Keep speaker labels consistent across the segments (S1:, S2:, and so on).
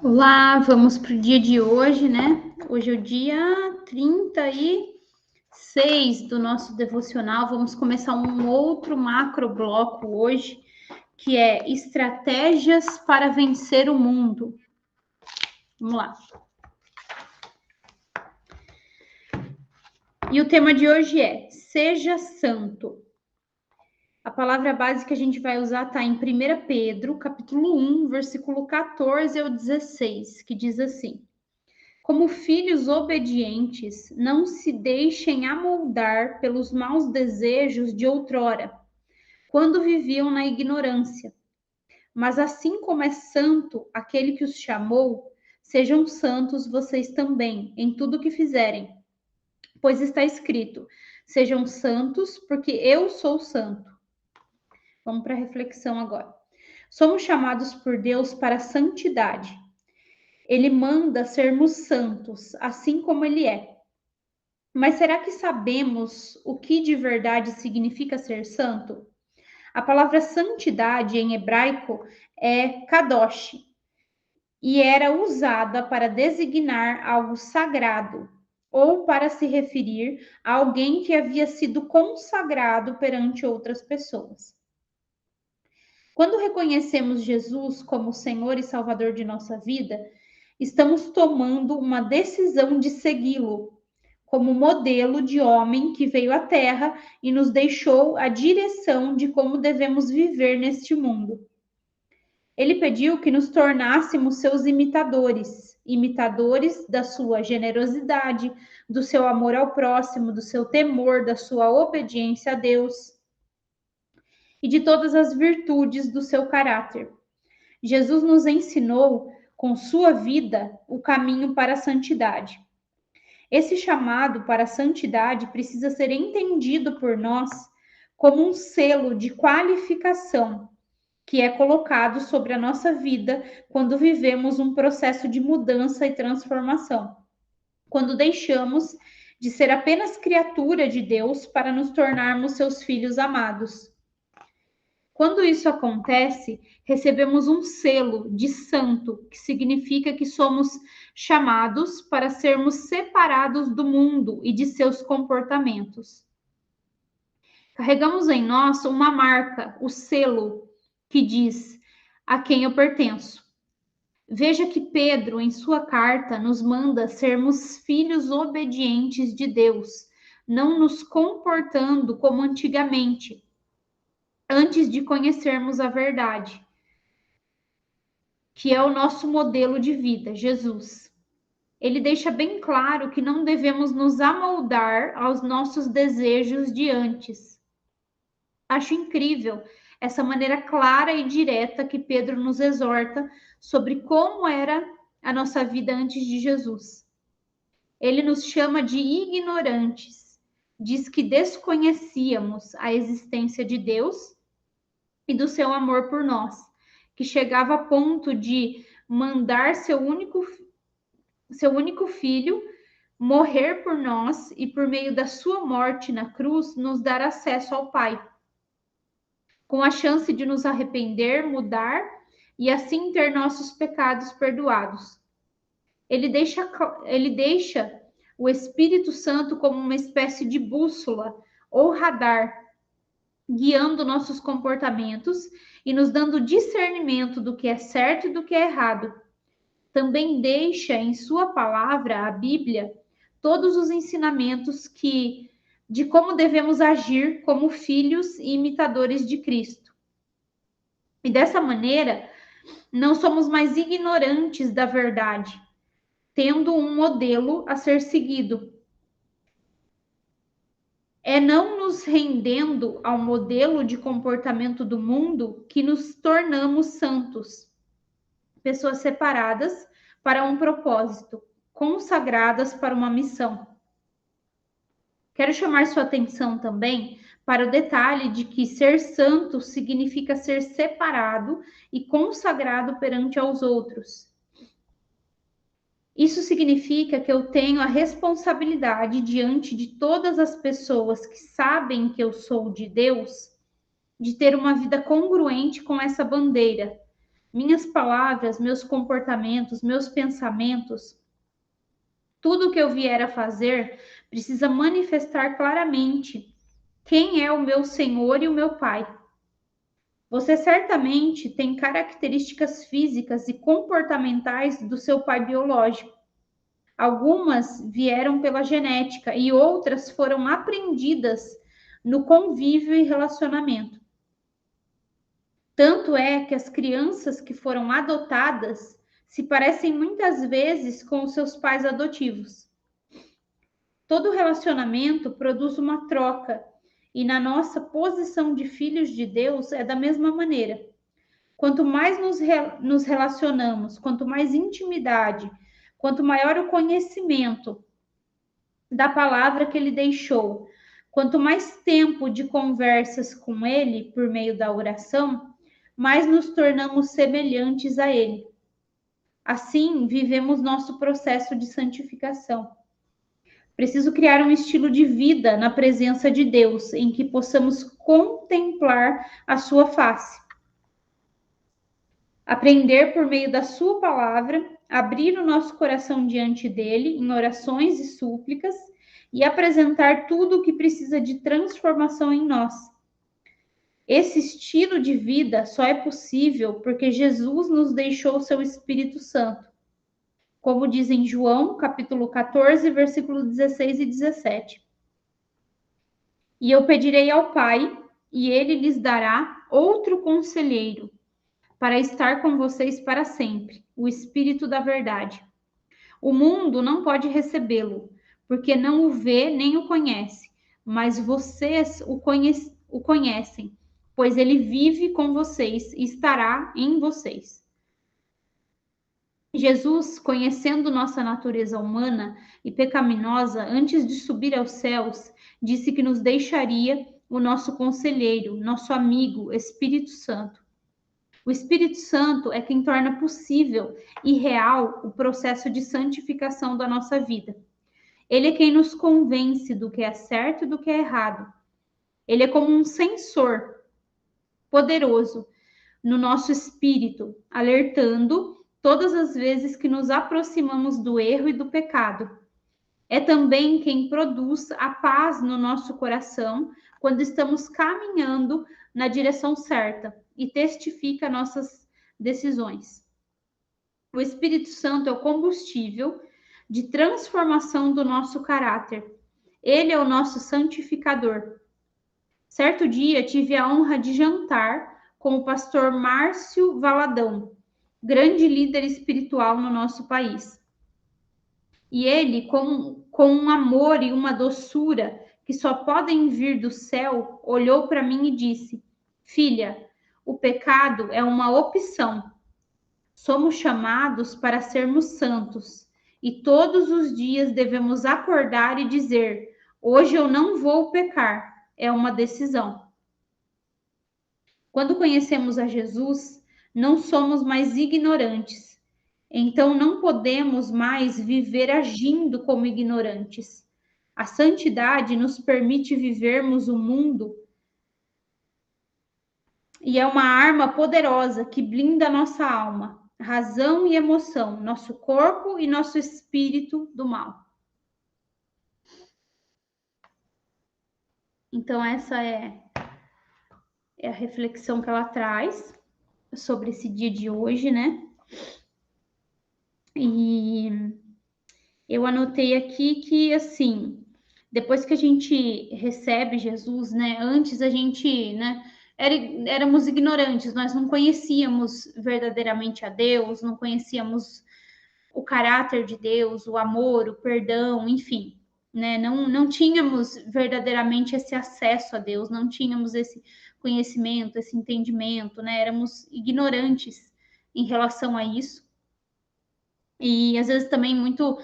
S1: Olá, vamos para o dia de hoje, né? Hoje é o dia 36 do nosso devocional. Vamos começar um outro macro bloco hoje, que é estratégias para vencer o mundo. Vamos lá. E o tema de hoje é Seja Santo. A palavra base que a gente vai usar está em 1 Pedro, capítulo 1, versículo 14 ao 16, que diz assim: Como filhos obedientes, não se deixem amoldar pelos maus desejos de outrora, quando viviam na ignorância. Mas assim como é santo aquele que os chamou, sejam santos vocês também, em tudo que fizerem. Pois está escrito: sejam santos, porque eu sou santo. Vamos para a reflexão agora. Somos chamados por Deus para a santidade. Ele manda sermos santos, assim como ele é. Mas será que sabemos o que de verdade significa ser santo? A palavra santidade em hebraico é kadosh e era usada para designar algo sagrado ou para se referir a alguém que havia sido consagrado perante outras pessoas. Quando reconhecemos Jesus como Senhor e Salvador de nossa vida, estamos tomando uma decisão de segui-lo como modelo de homem que veio à Terra e nos deixou a direção de como devemos viver neste mundo. Ele pediu que nos tornássemos seus imitadores, imitadores da sua generosidade, do seu amor ao próximo, do seu temor, da sua obediência a Deus e de todas as virtudes do seu caráter. Jesus nos ensinou, com sua vida, o caminho para a santidade. Esse chamado para a santidade precisa ser entendido por nós como um selo de qualificação que é colocado sobre a nossa vida quando vivemos um processo de mudança e transformação. Quando deixamos de ser apenas criatura de Deus para nos tornarmos seus filhos amados. Quando isso acontece, recebemos um selo de santo, que significa que somos chamados para sermos separados do mundo e de seus comportamentos. Carregamos em nós uma marca, o selo, que diz a quem eu pertenço. Veja que Pedro, em sua carta, nos manda sermos filhos obedientes de Deus, não nos comportando como antigamente, antes de conhecermos a verdade, que é o nosso modelo de vida, Jesus. Ele deixa bem claro que não devemos nos amoldar aos nossos desejos de antes. Acho incrível essa maneira clara e direta que Pedro nos exorta sobre como era a nossa vida antes de Jesus. Ele nos chama de ignorantes, diz que desconhecíamos a existência de Deus e do seu amor por nós, que chegava a ponto de mandar seu único filho morrer por nós e, por meio da sua morte na cruz, nos dar acesso ao Pai, com a chance de nos arrepender, mudar e assim ter nossos pecados perdoados. Ele deixa o Espírito Santo como uma espécie de bússola ou radar, guiando nossos comportamentos e nos dando discernimento do que é certo e do que é errado. Também deixa em sua palavra, a Bíblia, todos os ensinamentos de como devemos agir como filhos e imitadores de Cristo. E dessa maneira, não somos mais ignorantes da verdade, tendo um modelo a ser seguido. É não nos rendendo ao modelo de comportamento do mundo que nos tornamos santos, pessoas separadas para um propósito, consagradas para uma missão. Quero chamar sua atenção também para o detalhe de que ser santo significa ser separado e consagrado perante aos outros. Isso significa que eu tenho a responsabilidade diante de todas as pessoas que sabem que eu sou de Deus, de ter uma vida congruente com essa bandeira, minhas palavras, meus comportamentos, meus pensamentos, tudo que eu vier a fazer precisa manifestar claramente quem é o meu Senhor e o meu Pai. Você certamente tem características físicas e comportamentais do seu pai biológico. Algumas vieram pela genética e outras foram aprendidas no convívio e relacionamento. Tanto é que as crianças que foram adotadas se parecem muitas vezes com os seus pais adotivos. Todo relacionamento produz uma troca, e na nossa posição de filhos de Deus é da mesma maneira. Quanto mais nos relacionamos, quanto mais intimidade, quanto maior o conhecimento da palavra que ele deixou, quanto mais tempo de conversas com ele por meio da oração, mais nos tornamos semelhantes a ele. Assim, vivemos nosso processo de santificação. Preciso criar um estilo de vida na presença de Deus, em que possamos contemplar a sua face. Aprender por meio da sua palavra, abrir o nosso coração diante dele em orações e súplicas e apresentar tudo o que precisa de transformação em nós. Esse estilo de vida só é possível porque Jesus nos deixou o seu Espírito Santo. Como diz em João, capítulo 14, versículos 16 e 17. E eu pedirei ao Pai, e ele lhes dará outro conselheiro, para estar com vocês para sempre, o Espírito da verdade. O mundo não pode recebê-lo, porque não o vê nem o conhece, mas vocês o conhecem, pois ele vive com vocês e estará em vocês. Jesus, conhecendo nossa natureza humana e pecaminosa, antes de subir aos céus, disse que nos deixaria o nosso conselheiro, nosso amigo, Espírito Santo. O Espírito Santo é quem torna possível e real o processo de santificação da nossa vida. Ele é quem nos convence do que é certo e do que é errado. Ele é como um sensor poderoso no nosso espírito, alertando todas as vezes que nos aproximamos do erro e do pecado. É também quem produz a paz no nosso coração quando estamos caminhando na direção certa e testifica nossas decisões. O Espírito Santo é o combustível de transformação do nosso caráter. Ele é o nosso santificador. Certo dia tive a honra de jantar com o pastor Márcio Valadão, grande líder espiritual no nosso país. E ele, com um amor e uma doçura que só podem vir do céu, olhou para mim e disse: Filha, o pecado é uma opção. Somos chamados para sermos santos e todos os dias devemos acordar e dizer: hoje eu não vou pecar. É uma decisão. Quando conhecemos a Jesus, não somos mais ignorantes. Então não podemos mais viver agindo como ignorantes. A santidade nos permite vivermos o mundo e é uma arma poderosa que blinda nossa alma, razão e emoção, nosso corpo e nosso espírito do mal. Então essa é a reflexão que ela traz sobre esse dia de hoje, né? E eu anotei aqui que, assim, depois que a gente recebe Jesus, né? Antes a gente, né? Éramos ignorantes, nós não conhecíamos verdadeiramente a Deus, não conhecíamos o caráter de Deus, o amor, o perdão, enfim, né? Não tínhamos verdadeiramente esse acesso a Deus, não tínhamos esse conhecimento, esse entendimento, né? Éramos ignorantes em relação a isso. E às vezes também muito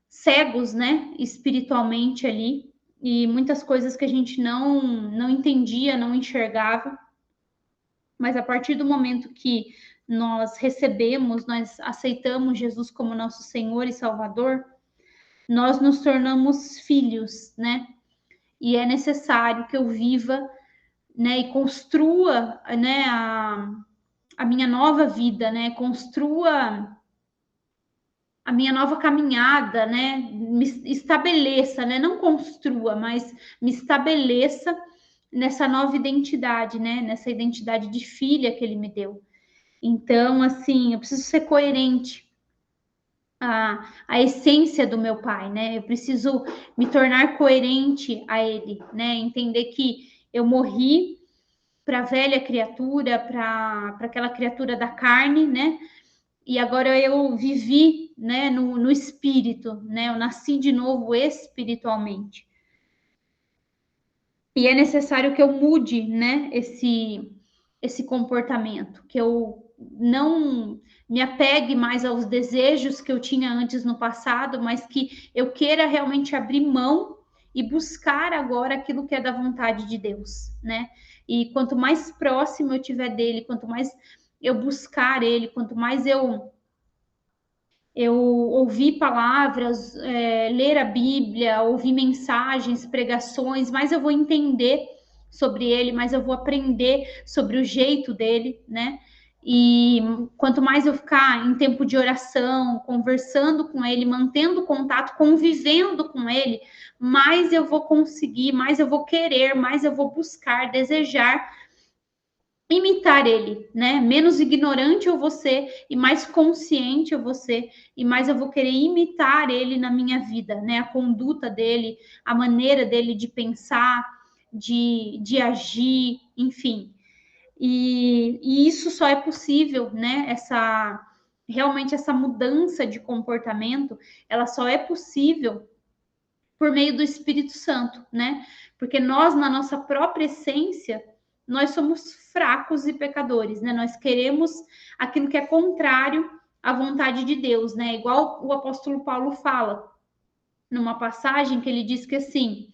S1: cegos, né, espiritualmente ali, e muitas coisas que a gente não entendia, não enxergava. Mas a partir do momento que nós recebemos, nós aceitamos Jesus como nosso Senhor e Salvador, nós nos tornamos filhos, né? E é necessário que eu viva, né, e construa, né, a minha nova vida, né? Construa a minha nova caminhada, né? Me estabeleça, né? Não construa, mas me estabeleça nessa nova identidade, né? Nessa identidade de filha que ele me deu. Então, assim, eu preciso ser coerente a essência do meu pai, né? Eu preciso me tornar coerente a ele, né? Entender que eu morri para a velha criatura, para aquela criatura da carne, né? E agora eu vivi, né, no espírito, né? Eu nasci de novo espiritualmente. E é necessário que eu mude, né, esse comportamento, que eu não me apegue mais aos desejos que eu tinha antes no passado, mas que eu queira realmente abrir mão e buscar agora aquilo que é da vontade de Deus, né? E quanto mais próximo eu tiver dele, quanto mais eu buscar ele, quanto mais eu ouvir palavras, ler a Bíblia, ouvir mensagens, pregações, mais eu vou entender sobre ele, mais eu vou aprender sobre o jeito dele, né? E quanto mais eu ficar em tempo de oração, conversando com ele, mantendo contato, convivendo com ele, mais eu vou conseguir, mais eu vou querer, mais eu vou buscar, desejar imitar ele, né? Menos ignorante eu vou ser e mais consciente eu vou ser e mais eu vou querer imitar ele na minha vida, né? A conduta dele, a maneira dele de pensar, de agir, enfim. E isso só é possível, né? Realmente essa mudança de comportamento, ela só é possível por meio do Espírito Santo, né? Porque nós, na nossa própria essência, nós somos fracos e pecadores, né? Nós queremos aquilo que é contrário à vontade de Deus, né? Igual o apóstolo Paulo fala numa passagem que ele diz que assim,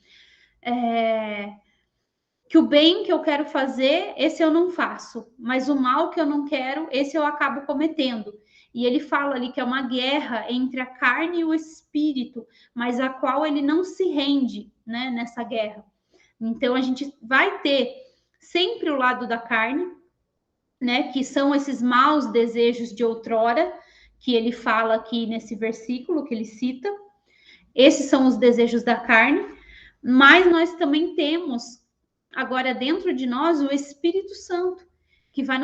S1: que o bem que eu quero fazer, esse eu não faço, mas o mal que eu não quero, esse eu acabo cometendo. E ele fala ali que é uma guerra entre a carne e o espírito, mas a qual ele não se rende, né, nessa guerra. Então a gente vai ter sempre o lado da carne, né, que são esses maus desejos de outrora, que ele fala aqui nesse versículo que ele cita. Esses são os desejos da carne, mas nós também temos agora dentro de nós o Espírito Santo, que vai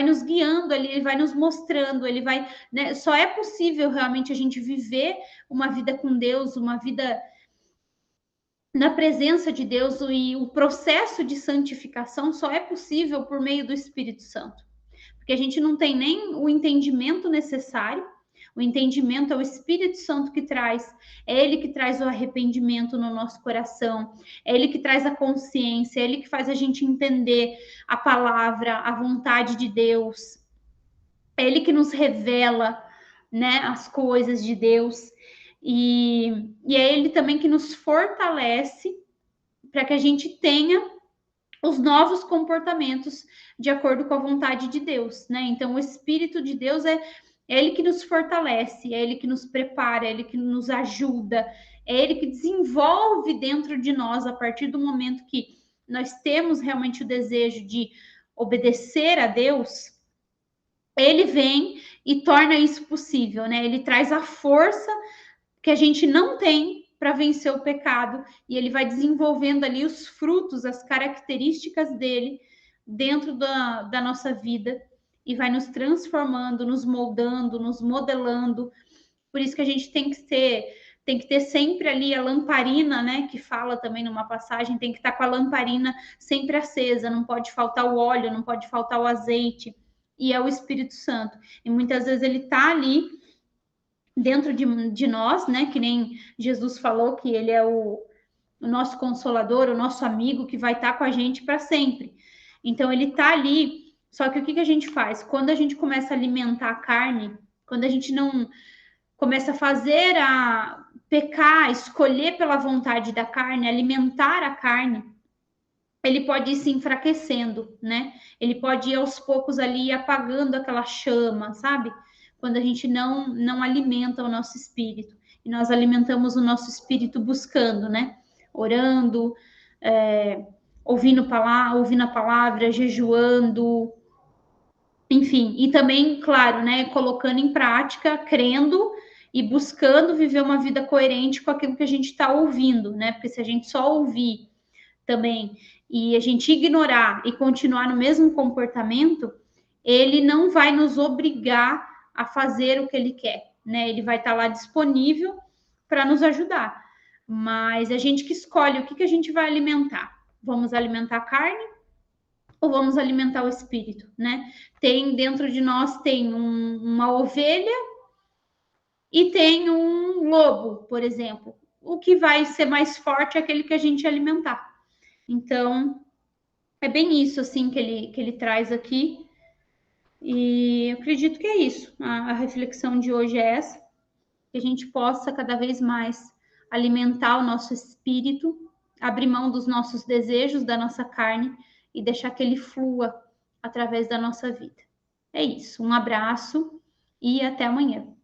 S1: nos guiando, ele vai nos mostrando, ele vai, né, só é possível realmente a gente viver uma vida com Deus, uma vida na presença de Deus, e o processo de santificação só é possível por meio do Espírito Santo. Porque a gente não tem nem o entendimento necessário. O entendimento é o Espírito Santo que traz, é ele que traz o arrependimento no nosso coração, é ele que traz a consciência, é ele que faz a gente entender a palavra, a vontade de Deus, é ele que nos revela, né, as coisas de Deus, e é ele também que nos fortalece para que a gente tenha os novos comportamentos de acordo com a vontade de Deus, né? Então, o Espírito de Deus é ele que nos fortalece, é ele que nos prepara, é ele que nos ajuda, é ele que desenvolve dentro de nós, a partir do momento que nós temos realmente o desejo de obedecer a Deus, ele vem e torna isso possível, né? Ele traz a força que a gente não tem para vencer o pecado, e ele vai desenvolvendo ali os frutos, as características dele dentro da nossa vida, e vai nos transformando, nos moldando, nos modelando. Por isso que a gente tem que ter sempre ali a lamparina, né? Que fala também numa passagem, tem que estar com a lamparina sempre acesa, não pode faltar o óleo, não pode faltar o azeite, e é o Espírito Santo. E muitas vezes ele está ali dentro de nós, né? Que nem Jesus falou que ele é o nosso consolador, o nosso amigo que vai estar com a gente para sempre. Então ele está ali. Só que o que a gente faz? Quando a gente começa a alimentar a carne, quando a gente não começa a fazer a pecar, escolher pela vontade da carne, alimentar a carne, ele pode ir se enfraquecendo, né? Ele pode ir aos poucos ali apagando aquela chama, sabe? Quando a gente não alimenta o nosso espírito. E nós alimentamos o nosso espírito buscando, né? Orando, ouvindo a palavra, jejuando, enfim, e também, claro, né, colocando em prática, crendo e buscando viver uma vida coerente com aquilo que a gente está ouvindo, né? Porque se a gente só ouvir também e a gente ignorar e continuar no mesmo comportamento, ele não vai nos obrigar a fazer o que ele quer, né? Ele vai estar lá disponível para nos ajudar. Mas a gente que escolhe o que a gente vai alimentar. Vamos alimentar a carne ou vamos alimentar o espírito, né? Tem dentro de nós tem uma ovelha e tem um lobo, por exemplo. O que vai ser mais forte é aquele que a gente alimentar. Então, é bem isso assim que ele traz aqui. E eu acredito que é isso. A reflexão de hoje é essa, que a gente possa cada vez mais alimentar o nosso espírito, abrir mão dos nossos desejos, da nossa carne e deixar que ele flua através da nossa vida. É isso. Um abraço e até amanhã.